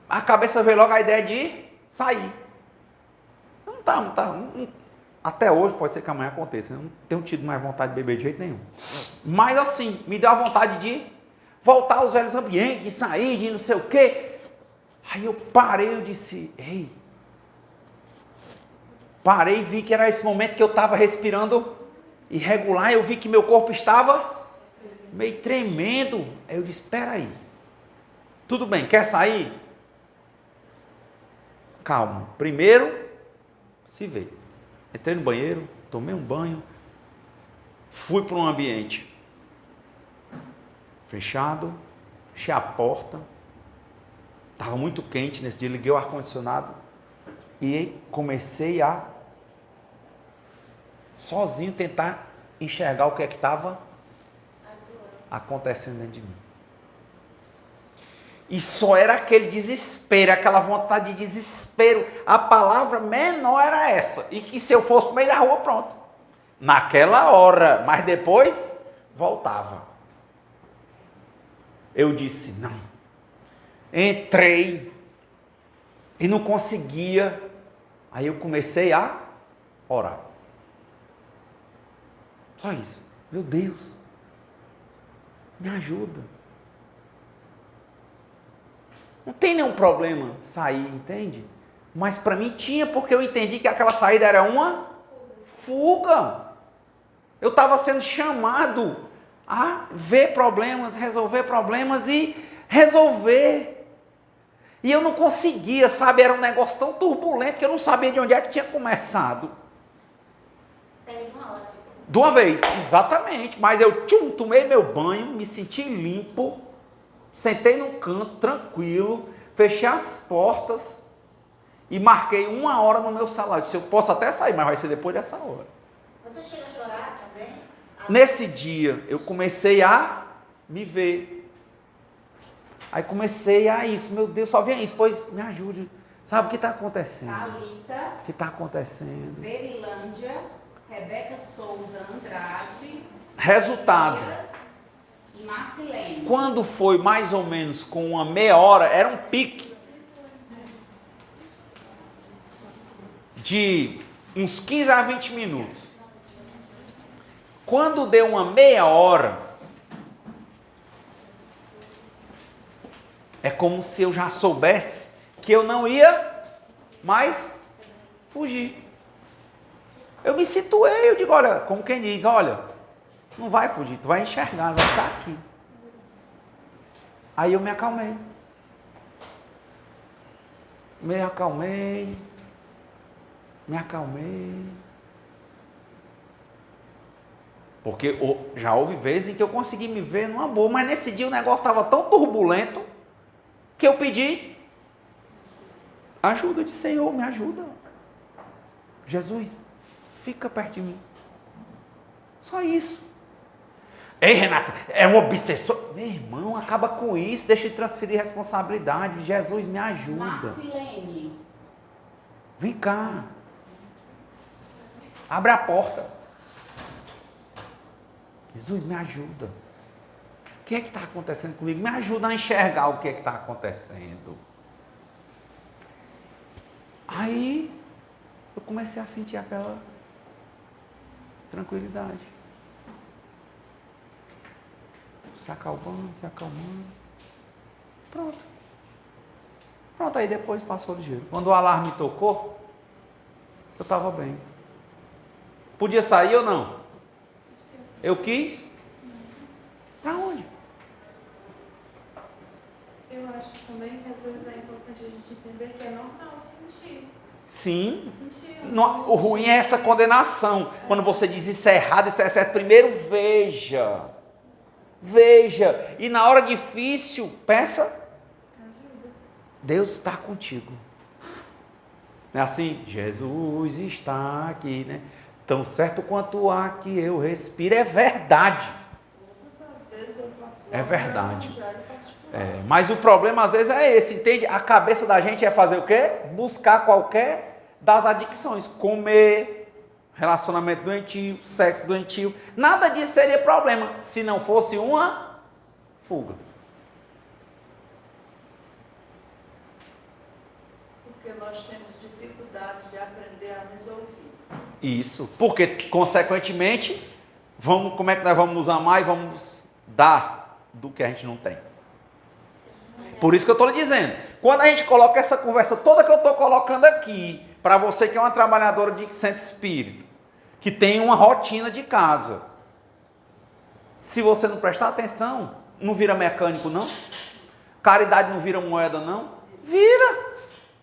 Speaker 1: A cabeça veio logo a ideia de sair. Não tá. Até hoje, pode ser que amanhã aconteça. Eu não tenho tido mais vontade de beber de jeito nenhum. Mas assim, me deu a vontade de voltar aos velhos ambientes, de sair, de não sei o quê. Aí eu parei, eu disse, ei. Parei e vi que era esse momento que eu estava respirando irregular. Eu vi que meu corpo estava meio tremendo. Aí eu disse, espera aí. Tudo bem, quer sair? Calma. Primeiro, se vê. Entrei no banheiro, tomei um banho, fui para um ambiente fechado, fechei a porta, estava muito quente nesse dia, liguei o ar-condicionado e comecei a sozinho tentar enxergar o que é que estava acontecendo dentro de mim. E só era aquele desespero, aquela vontade de desespero. A palavra menor era essa. E que se eu fosse no meio da rua, pronto. Naquela hora, mas depois voltava. Eu disse, não. Entrei e não conseguia. Aí eu comecei a orar. Só isso. Meu Deus, me ajuda. Não tem nenhum problema sair, entende? Mas para mim tinha, porque eu entendi que aquela saída era uma fuga. Eu estava sendo chamado a ver problemas, resolver problemas e resolver. E eu não conseguia, sabe? Era um negócio tão turbulento que eu não sabia de onde é que tinha começado. De uma vez, exatamente. Mas eu tomei meu banho, me senti limpo. Sentei num canto, tranquilo, fechei as portas e marquei 1 hora no meu celular. Eu disse, eu posso até sair, mas vai ser depois dessa hora.
Speaker 4: Você chega a chorar também?
Speaker 1: Nesse dia, eu comecei a me ver. Aí comecei a isso, meu Deus, só vinha isso, pois me ajude. Sabe o que está acontecendo?
Speaker 5: Thalita,
Speaker 1: O que está acontecendo?
Speaker 5: Verilândia, Rebeca Souza Andrade,
Speaker 1: Resultado.
Speaker 5: Dias e Marcilene.
Speaker 1: Quando foi mais ou menos com uma meia hora, era um pique de uns 15 a 20 minutos. Quando deu uma meia hora, é como se eu já soubesse que eu não ia mais fugir. Eu me situei, eu digo, olha, como quem diz, olha, não vai fugir, tu vai enxergar, vai ficar aqui. Aí eu me acalmei. Me acalmei. Porque já houve vezes em que eu consegui me ver numa boa, mas nesse dia o negócio estava tão turbulento que eu pedi ajuda de Senhor, me ajuda. Jesus, fica perto de mim. Só isso. Ei, Renata, é um obsessor. Meu irmão, acaba com isso, deixa de transferir responsabilidade. Jesus, me ajuda.
Speaker 5: Marcilene.
Speaker 1: Vem cá. Abre a porta. Jesus, me ajuda. O que é que está acontecendo comigo? Me ajuda a enxergar o que é que está acontecendo. Aí, eu comecei a sentir aquela tranquilidade. Se acalmando. Pronto. Aí depois passou ligeiro. Quando o alarme tocou, eu estava bem. Podia sair ou não? Eu quis? Para onde?
Speaker 3: Eu acho também que às vezes é importante a gente entender que é normal sentir.
Speaker 1: Sim.
Speaker 3: Sentir.
Speaker 1: O ruim é essa condenação. Quando você diz isso é errado, isso é certo. Primeiro veja. E na hora difícil, peça.
Speaker 3: Ajuda.
Speaker 1: Deus está contigo. Não é assim? Jesus está aqui, né? Tão certo quanto há que eu respiro. É verdade.
Speaker 3: Todas as vezes eu faço.
Speaker 1: É verdade.
Speaker 3: É.
Speaker 1: Mas o problema às vezes é esse, entende? A cabeça da gente é fazer o quê? Buscar qualquer das adicções. Comer, relacionamento doentio, sexo doentio. Nada disso seria problema se não fosse uma fuga.
Speaker 3: Porque nós temos dificuldade de aprender a nos ouvir.
Speaker 1: Isso. Porque, consequentemente, como é que nós vamos nos amar e vamos dar do que a gente não tem? Por isso que eu estou lhe dizendo. Quando a gente coloca essa conversa toda que eu estou colocando aqui, para você que é uma trabalhadora de centro espírita, que tem uma rotina de casa, se você não prestar atenção, não vira mecânico não? Caridade não vira moeda não? Vira!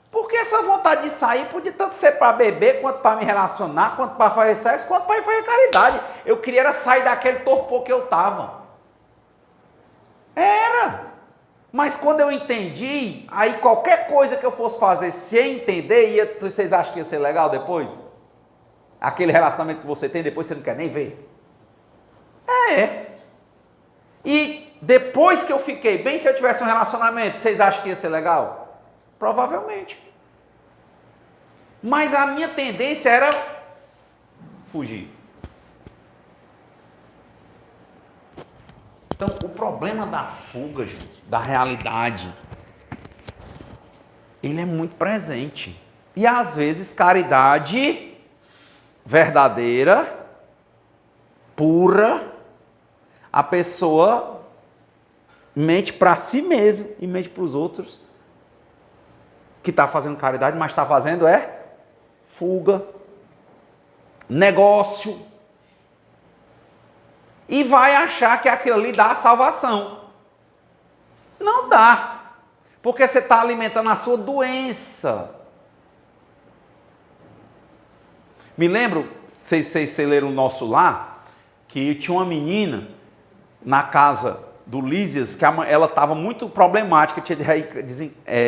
Speaker 1: Porque essa vontade de sair podia tanto ser para beber, quanto para me relacionar, quanto para fazer sexo, quanto para fazer caridade. Eu queria era sair daquele torpor que eu estava. Era. Mas quando eu entendi, aí qualquer coisa que eu fosse fazer, se eu entender, vocês acham que ia ser legal depois? Aquele relacionamento que você tem, depois você não quer nem ver? É. E depois que eu fiquei bem, se eu tivesse um relacionamento, vocês acham que ia ser legal? Provavelmente. Mas a minha tendência era fugir. Então, o problema da fuga, gente, da realidade, ele é muito presente. E às vezes, caridade verdadeira, pura, a pessoa mente para si mesmo e mente para os outros, que está fazendo caridade, mas está fazendo fuga, negócio, e vai achar que aquilo ali dá a salvação. Não dá, porque você está alimentando a sua doença. Me lembro, vocês leram o Nosso Lar, que tinha uma menina na casa do Lísias, que ela estava muito problemática, tinha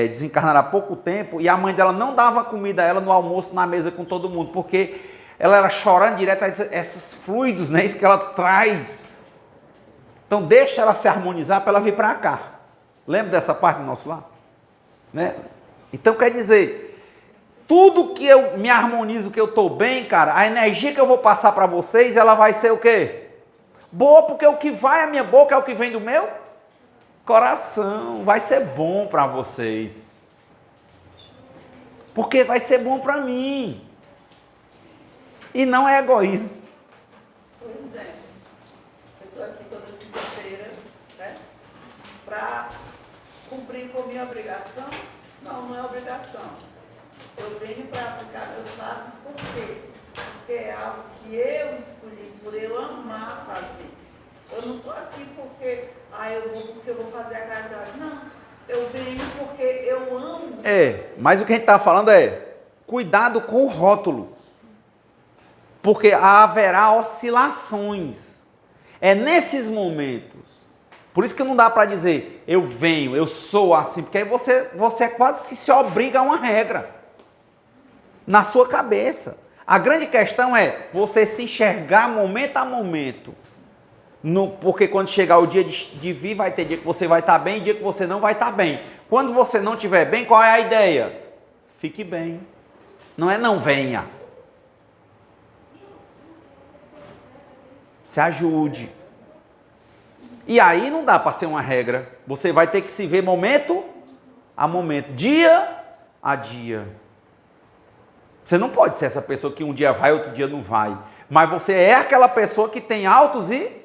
Speaker 1: desencarnado há pouco tempo, e a mãe dela não dava comida a ela no almoço, na mesa com todo mundo, porque ela era chorando direto, esses fluidos, né, isso que ela traz. Então deixa ela se harmonizar para ela vir para cá. Lembra dessa parte do Nosso Lar? Né? Então quer dizer, tudo que eu me harmonizo, que eu estou bem, cara, a energia que eu vou passar para vocês, ela vai ser o quê? Boa, porque o que vai à minha boca é o que vem do meu coração. Vai ser bom para vocês. Porque vai ser bom para mim. E não é egoísmo.
Speaker 3: Por exemplo, eu estou aqui toda quinta-feira, né? Para cumprir com a minha obrigação? Não é obrigação. Eu venho para aplicar meus passos, por quê? Porque é algo que eu escolhi, por eu amar fazer. Eu não estou aqui porque eu vou fazer a caridade. Não. Eu venho porque eu eu amo.
Speaker 1: Mas o que a gente está falando é cuidado com o rótulo. Porque haverá oscilações. É nesses momentos. Por isso que não dá para dizer, eu venho, eu sou assim. Porque aí você quase se obriga a uma regra. Na sua cabeça. A grande questão é você se enxergar momento a momento. Porque quando chegar o dia de vir, vai ter dia que você vai estar bem e dia que você não vai estar bem. Quando você não estiver bem, qual é a ideia? Fique bem. Não é não venha. Se ajude. E aí não dá para ser uma regra. Você vai ter que se ver momento a momento, dia a dia. Você não pode ser essa pessoa que um dia vai, outro dia não vai. Mas você é aquela pessoa que tem altos e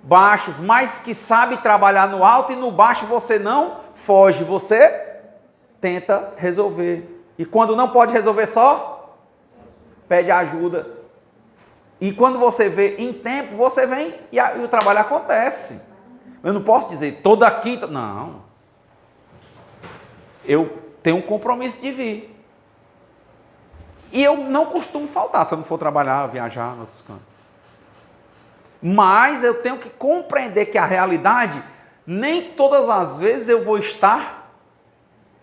Speaker 1: baixos, mas que sabe trabalhar no alto e no baixo você não foge. Você tenta resolver. E quando não pode resolver só, pede ajuda. E quando você vê em tempo, você vem e o trabalho acontece. Eu não posso dizer toda quinta. Não. Eu tenho um compromisso de vir. E eu não costumo faltar se eu não for trabalhar, viajar em outros cantos. Mas eu tenho que compreender que a realidade, nem todas as vezes eu vou estar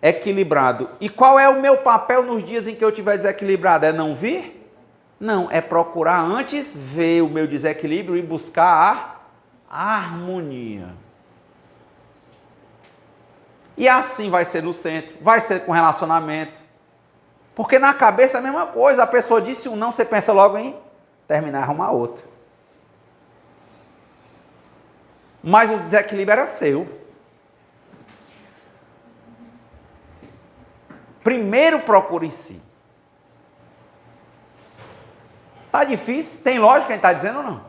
Speaker 1: equilibrado. E qual é o meu papel nos dias em que eu estiver desequilibrado? É não vir? Não, é procurar antes ver o meu desequilíbrio e buscar a harmonia. E assim vai ser no centro, vai ser com relacionamento. Porque na cabeça é a mesma coisa. A pessoa disse um não, você pensa logo em terminar e arrumar outro. Mas o desequilíbrio era seu. Primeiro procura em si. Tá difícil? Tem lógica quem está dizendo ou não?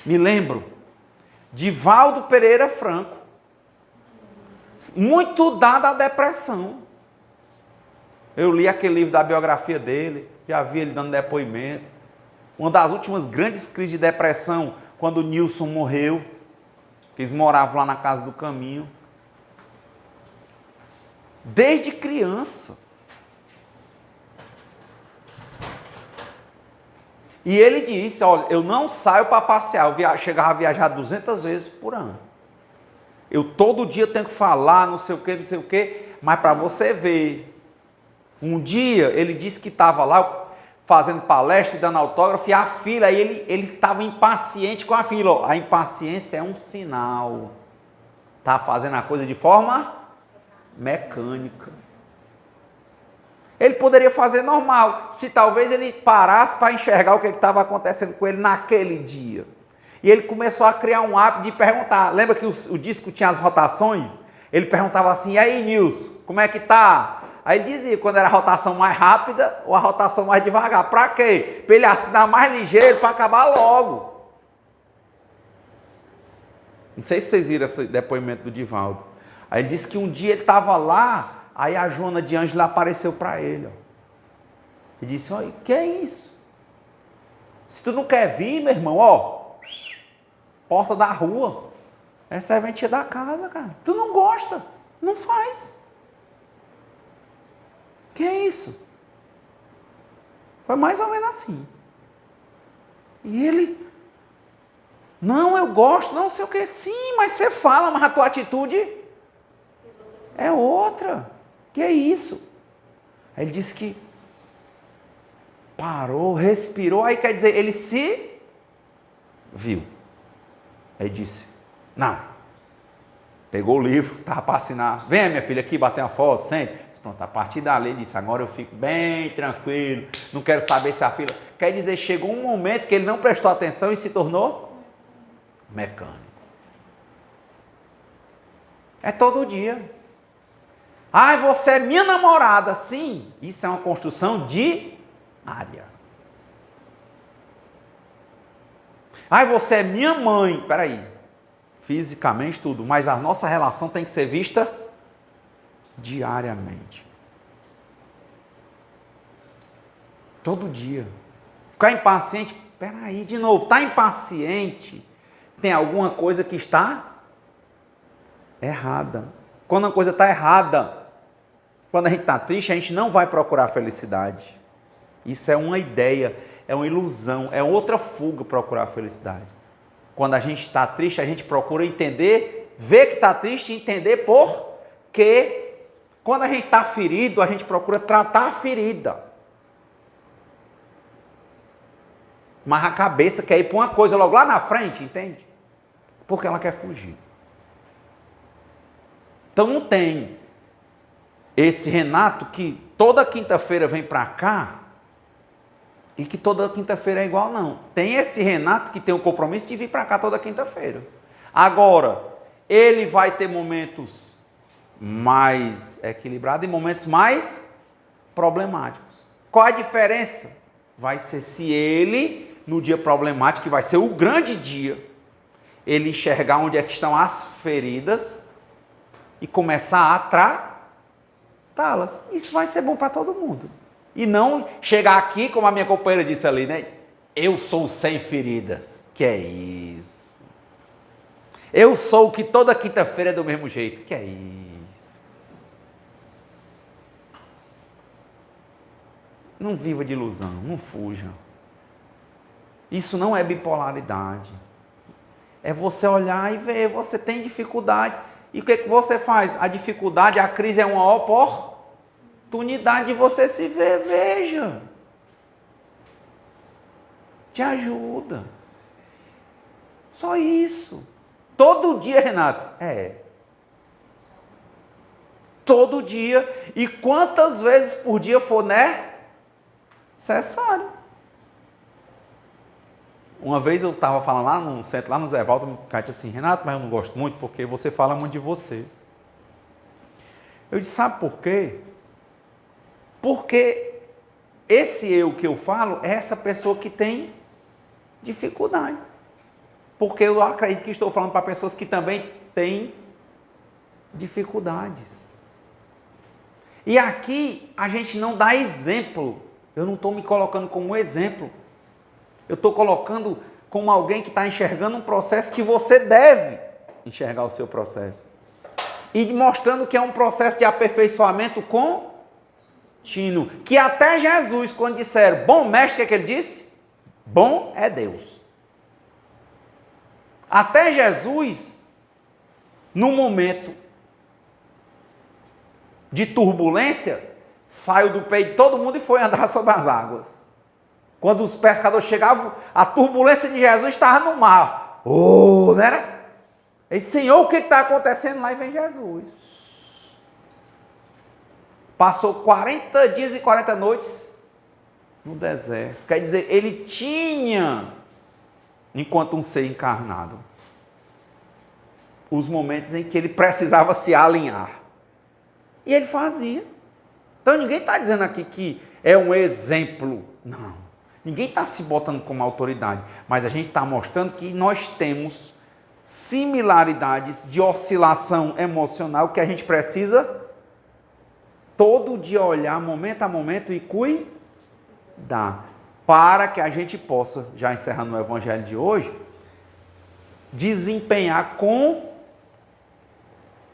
Speaker 1: Me lembro de Valdo Pereira Franco. Muito dado à depressão. Eu li aquele livro da biografia dele, já vi ele dando depoimento. Uma das últimas grandes crises de depressão, quando o Nilson morreu, que eles moravam lá na Casa do Caminho. Desde criança. E ele disse, olha, eu não saio para passear, eu chegava a viajar 200 vezes por ano. Eu todo dia tenho que falar, não sei o quê, mas para você ver, um dia ele disse que estava lá fazendo palestra e dando autógrafo, e a fila, aí ele estava impaciente com a fila. Ó, a impaciência é um sinal. Está fazendo a coisa de forma mecânica. Ele poderia fazer normal, se talvez ele parasse para enxergar o que estava acontecendo com ele naquele dia. E ele começou a criar um hábito de perguntar. Lembra que o disco tinha as rotações? Ele perguntava assim, e aí, Nilson, como é que tá? Aí ele dizia quando era a rotação mais rápida ou a rotação mais devagar. Para quê? Para ele assinar mais ligeiro, para acabar logo. Não sei se vocês viram esse depoimento do Divaldo. Aí ele disse que um dia ele estava lá, aí a Joana de Ângela apareceu para ele. Ó. E disse, olha, que é isso? Se tu não quer vir, meu irmão, ó, porta da rua, é serventia da casa, cara. Tu não gosta, não faz. Que é isso? Foi mais ou menos assim. E ele, não, eu gosto, não sei o que. Sim, mas você fala, mas a tua atitude é outra. Que é isso? Aí ele disse que parou, respirou, aí quer dizer, ele se viu. Aí disse, não. Pegou o livro, estava para assinar. Vem, minha filha, aqui bater uma foto, sente. Pronto, a partir dali ele disse, agora eu fico bem tranquilo, não quero saber se a fila... Quer dizer, chegou um momento que ele não prestou atenção e se tornou mecânico. É todo dia. Ai, você é minha namorada. Sim, isso é uma construção diária. Ai, você é minha mãe. Peraí, fisicamente tudo, mas a nossa relação tem que ser vista diariamente. Todo dia. Ficar impaciente, peraí, de novo, está impaciente, tem alguma coisa que está errada. Quando a coisa está errada, quando a gente está triste, a gente não vai procurar felicidade. Isso é uma ideia, é uma ilusão, é outra fuga procurar felicidade. Quando a gente está triste, a gente procura entender, ver que está triste e entender por quê. Quando a gente está ferido, a gente procura tratar a ferida. Mas a cabeça quer ir para uma coisa logo lá na frente, entende? Porque ela quer fugir. Então não tem esse Renato que toda quinta-feira vem para cá e que toda quinta-feira é igual, não. Tem esse Renato que tem o compromisso de vir para cá toda quinta-feira. Agora, ele vai ter momentos mais equilibrados e momentos mais problemáticos. Qual a diferença? Vai ser se ele, no dia problemático, que vai ser o grande dia, ele enxergar onde é que estão as feridas e começar a tratá-las. Isso vai ser bom para todo mundo. E não chegar aqui, como a minha companheira disse ali, né? Eu sou sem feridas. Que é isso? Eu sou o que toda quinta-feira é do mesmo jeito. Que é isso? Não viva de ilusão, não fuja. Isso não é bipolaridade. É você olhar e ver, você tem dificuldades. E o que você faz? A dificuldade, a crise é uma oportunidade de você se ver, veja. Te ajuda. Só isso. Todo dia, Renato? É. Todo dia. E quantas vezes por dia for necessário. Uma vez eu estava falando lá no centro, lá no Zé Walter, o cara disse assim, Renato, mas eu não gosto muito porque você fala muito de você. Eu disse, sabe por quê? Porque esse eu que eu falo é essa pessoa que tem dificuldade. Porque eu acredito que estou falando para pessoas que também têm dificuldades. E aqui a gente não dá exemplo. Eu não estou me colocando como exemplo. Eu estou colocando como alguém que está enxergando um processo que você deve enxergar o seu processo. E mostrando que é um processo de aperfeiçoamento contínuo. Que até Jesus, quando disser bom mestre, o que é que ele disse? Bom é Deus. Até Jesus, no momento de turbulência, saiu do peito de todo mundo e foi andar sobre as águas. Quando os pescadores chegavam, a turbulência de Jesus estava no mar. Oh, não era? Ele disse, Senhor, o que está acontecendo? Lá e vem Jesus. Passou 40 dias e 40 noites no deserto. Quer dizer, ele tinha, enquanto um ser encarnado, os momentos em que ele precisava se alinhar. E ele fazia. Então ninguém está dizendo aqui que é um exemplo. Não. Ninguém está se botando como autoridade. Mas a gente está mostrando que nós temos similaridades de oscilação emocional que a gente precisa todo dia olhar, momento a momento, e cuidar. Para que a gente possa, já encerrando o evangelho de hoje, desempenhar com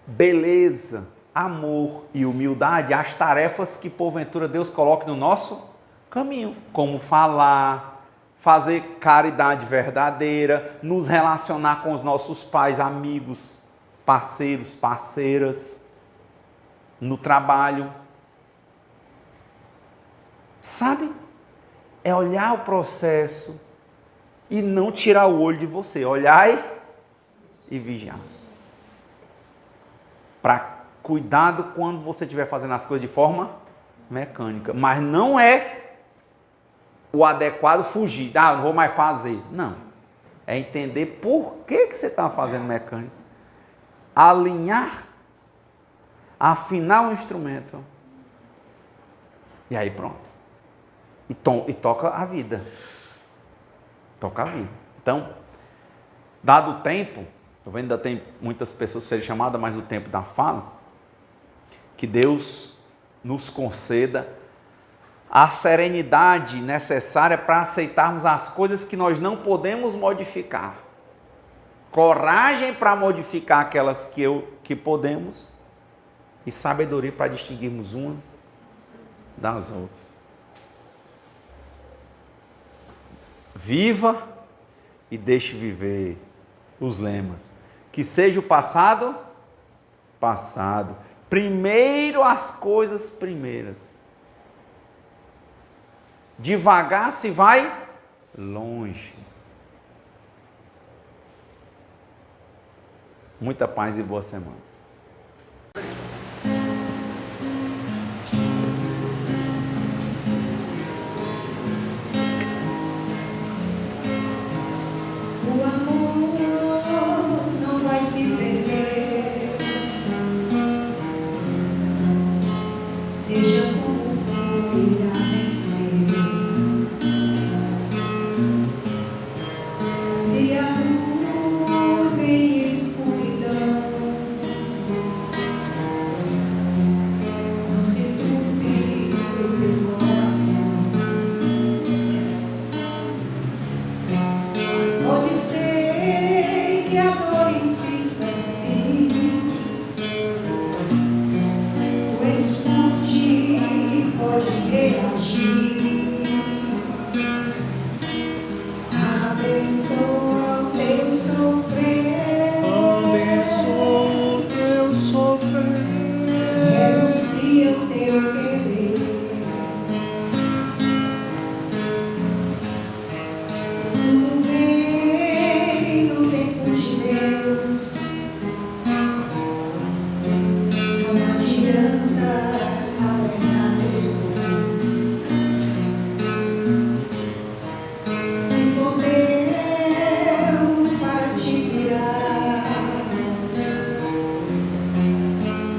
Speaker 1: beleza, amor e humildade as tarefas que porventura Deus coloque no nosso caminho, como falar, fazer caridade verdadeira, nos relacionar com os nossos pais, amigos, parceiros, parceiras, no trabalho. Sabe? É olhar o processo e não tirar o olho de você, olhar e vigiar. Para cuidado quando você estiver fazendo as coisas de forma mecânica, mas não é o adequado fugir, não vou mais fazer. Não. É entender por que você está fazendo mecânico. Alinhar, afinar o instrumento. E aí pronto. E toca a vida. Toca a vida. Então, dado o tempo, estou vendo que ainda tem muitas pessoas serem chamadas, mas o tempo da fala, que Deus nos conceda a serenidade necessária para aceitarmos as coisas que nós não podemos modificar. Coragem para modificar aquelas que podemos. e sabedoria para distinguirmos umas das outras. Viva e deixe viver os lemas. Que seja o passado, passado. Primeiro as coisas primeiras. Devagar se vai longe. Muita paz e boa semana.
Speaker 6: O amor não vai se perder, seja como for, irá vencer. Se a nuvem e escuridão se turbir o teu coração, pode ser que a dor insista assim, tu escute e pode reagir. Abençoa o teu sofrer,
Speaker 2: Abençoa o teu sofrer.
Speaker 6: renuncia o teu querer. Tudo vem no tempo de Deus, não adianta apressar teus planos. Se for teu para te virar,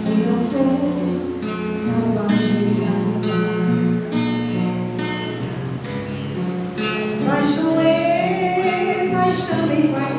Speaker 6: se não for, não vai desanimar. Vai doer, mas também vai